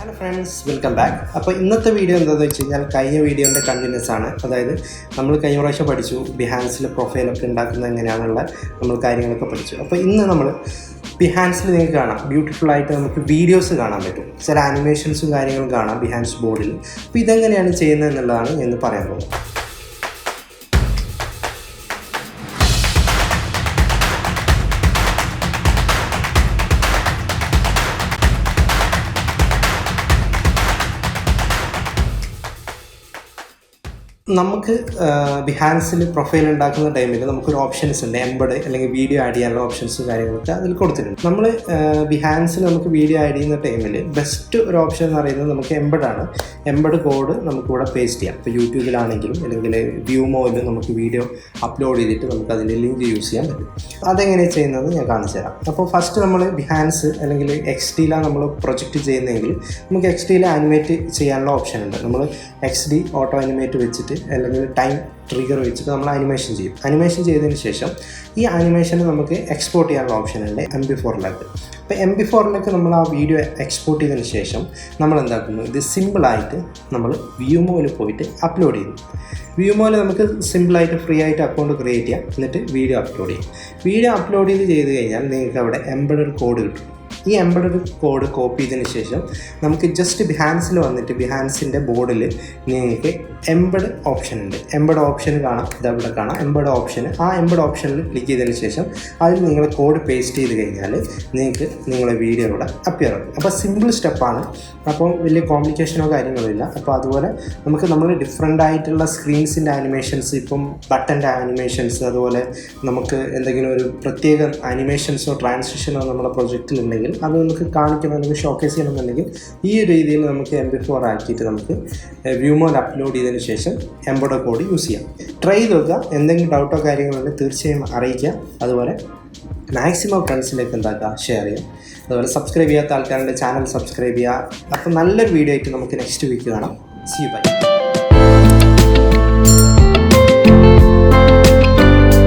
Hello friends, welcome back. അപ്പോൾ ഇന്നത്തെ video എന്താണെന്ന് വെച്ച് കഴിഞ്ഞാൽ കഴിഞ്ഞ വീഡിയോൻ്റെ കണ്ടിന്യൂസ് ആണ്. അതായത് നമ്മൾ കഴിഞ്ഞ പ്രാവശ്യം പഠിച്ചു ബിഹാൻസിൽ പ്രൊഫൈലൊക്കെ ഉണ്ടാക്കുന്നത് എങ്ങനെയാണെന്നുള്ള നമ്മൾ കാര്യങ്ങളൊക്കെ പഠിച്ചു. അപ്പോൾ ഇന്ന് നമ്മൾ ബിഹാൻസിൽ നിങ്ങൾക്ക് കാണാം, ബ്യൂട്ടിഫുൾ ആയിട്ട് നമുക്ക് വീഡിയോസ് കാണാൻ പറ്റും, ചില ആനിമേഷൻസും കാര്യങ്ങളും കാണാം ബിഹാൻസ് ബോർഡിൽ. അപ്പോൾ ഇതെങ്ങനെയാണ് ചെയ്യുന്നത് എന്നുള്ളതാണ് ഞാൻ പറയാൻ പോകുന്നത്. നമുക്ക് ബിഹാൻസിൽ പ്രൊഫൈൽ ഉണ്ടാക്കുന്ന ടൈമിൽ നമുക്കൊരു ഓപ്ഷൻസ് ഉണ്ട്, എംബഡ് അല്ലെങ്കിൽ വീഡിയോ ആഡ് ചെയ്യാനുള്ള ഓപ്ഷൻസും കാര്യങ്ങളൊക്കെ അതിൽ കൊടുത്തിട്ടുണ്ട്. നമ്മൾ ബിഹാൻസിൽ നമുക്ക് വീഡിയോ ആഡ് ചെയ്യുന്ന ടൈമിൽ ബെസ്റ്റ് ഒരു ഓപ്ഷൻ എന്ന് പറയുന്നത് നമുക്ക് എംബഡാണ്. എംബഡ് കോഡ് നമുക്കിവിടെ പേസ്റ്റ് ചെയ്യാം. ഇപ്പോൾ യൂട്യൂബിലാണെങ്കിലും അല്ലെങ്കിൽ വ്യൂമോയിലും നമുക്ക് വീഡിയോ അപ്ലോഡ് ചെയ്തിട്ട് നമുക്ക് അതിൽ ലിങ്ക് യൂസ് ചെയ്യാൻ പറ്റും. അതെങ്ങനെയാണ് ചെയ്യുന്നത് ഞാൻ കാണിച്ചു തരാം. അപ്പോൾ ഫസ്റ്റ് നമ്മൾ ബിഹാൻസ് അല്ലെങ്കിൽ XDയിലാണ് നമ്മൾ പ്രൊജക്റ്റ് ചെയ്യുന്നതെങ്കിൽ നമുക്ക് XDയിൽ ആനിമേറ്റ് ചെയ്യാനുള്ള ഓപ്ഷൻ ഉണ്ട്. നമ്മൾ XD ഓട്ടോ ആനിമേറ്റ് വെച്ചിട്ട് അല്ലെങ്കിൽ ടൈം ട്രിഗർ വെച്ചിട്ട് നമ്മൾ ആനിമേഷൻ ചെയ്യും. ആനിമേഷൻ ചെയ്തതിന് ശേഷം ഈ ആനിമേഷന് നമുക്ക് എക്സ്പോർട്ട് ചെയ്യാനുള്ള ഓപ്ഷൻ ഉണ്ട് MP4ലേക്ക്. അപ്പോൾ MP4ലേക്ക് നമ്മൾ ആ വീഡിയോ എക്സ്പോർട്ട് ചെയ്തതിന് ശേഷം നമ്മൾ എന്താക്കുന്നു, ഇത് സിമ്പിളായിട്ട് നമ്മൾ വ്യൂമോയിൽ പോയിട്ട് അപ്ലോഡ് ചെയ്യും. വ്യൂമോയിൽ നമുക്ക് സിമ്പിളായിട്ട് ഫ്രീ ആയിട്ട് അക്കൗണ്ട് ക്രിയേറ്റ് ചെയ്യാം, എന്നിട്ട് വീഡിയോ അപ്ലോഡ് ചെയ്യും. വീഡിയോ അപ്ലോഡ് ചെയ്ത് കഴിഞ്ഞാൽ നിങ്ങൾക്ക് അവിടെ എംബഡഡ് കോഡ് കിട്ടും. ഈ എംബഡഡ് കോഡ് കോപ്പി ചെയ്തതിന് ശേഷം നമുക്ക് ജസ്റ്റ് ബിഹാൻസിൽ വന്നിട്ട് ബിഹാൻസിൻ്റെ ബോർഡിൽ നിങ്ങൾക്ക് എംബഡ് ഓപ്ഷൻ ഉണ്ട്. എംബഡ് ഓപ്ഷൻ കാണാം, ഇതവിടെ കാണാം എംബഡ് ഓപ്ഷൻ. ആ എംബഡ് ഓപ്ഷനിൽ ക്ലിക്ക് ചെയ്തതിന് ശേഷം അതിൽ നിങ്ങൾ കോഡ് പേസ്റ്റ് ചെയ്ത് കഴിഞ്ഞാൽ നിങ്ങൾക്ക് നിങ്ങളുടെ വീഡിയോ ഇവിടെ അപ്പിയർ ആകും. അപ്പോൾ സിമ്പിൾ സ്റ്റെപ്പാണ്, അപ്പോൾ വലിയ കോംപ്ലിക്കേഷനോ കാര്യങ്ങളോ ഇല്ല. അപ്പോൾ അതുപോലെ നമ്മൾ ഡിഫറെൻ്റ് ആയിട്ടുള്ള സ്ക്രീൻസിൻ്റെ ആനിമേഷൻസ്, ഇപ്പം ബട്ടൻ്റെ ആനിമേഷൻസ്, അതുപോലെ നമുക്ക് എന്തെങ്കിലും ഒരു പ്രത്യേക ആനിമേഷൻസോ ട്രാൻസിഷനോ നമ്മുടെ പ്രൊജക്റ്റിലുണ്ടെങ്കിൽ അത് നമുക്ക് കാണിക്കണം അല്ലെങ്കിൽ ഷോക്കേസ് ചെയ്യണമെന്നുണ്ടെങ്കിൽ ഈ ഒരു രീതിയിൽ നമുക്ക് MP4 ആക്കിയിട്ട് നമുക്ക് വ്യൂമോയിൽ അപ്ലോഡ് ചെയ്തതിന് ശേഷം എംബഡ് കോഡ് യൂസ് ചെയ്യാം. ട്രൈ ചെയ്ത് നോക്കുക. എന്തെങ്കിലും ഡൗട്ടോ കാര്യങ്ങളുണ്ടെങ്കിൽ തീർച്ചയായും അറിയിക്കുക. അതുപോലെ മാക്സിമം ഫ്രണ്ട്സിലേക്ക് എന്താക്കുക, ഷെയർ ചെയ്യുക. അതുപോലെ സബ്സ്ക്രൈബ് ചെയ്യാത്ത ആൾക്കാരുടെ ചാനൽ സബ്സ്ക്രൈബ് ചെയ്യുക. അപ്പോൾ നല്ലൊരു വീഡിയോ ആയിട്ട് നമുക്ക് നെക്സ്റ്റ് വീക്ക് കാണാം. See you by.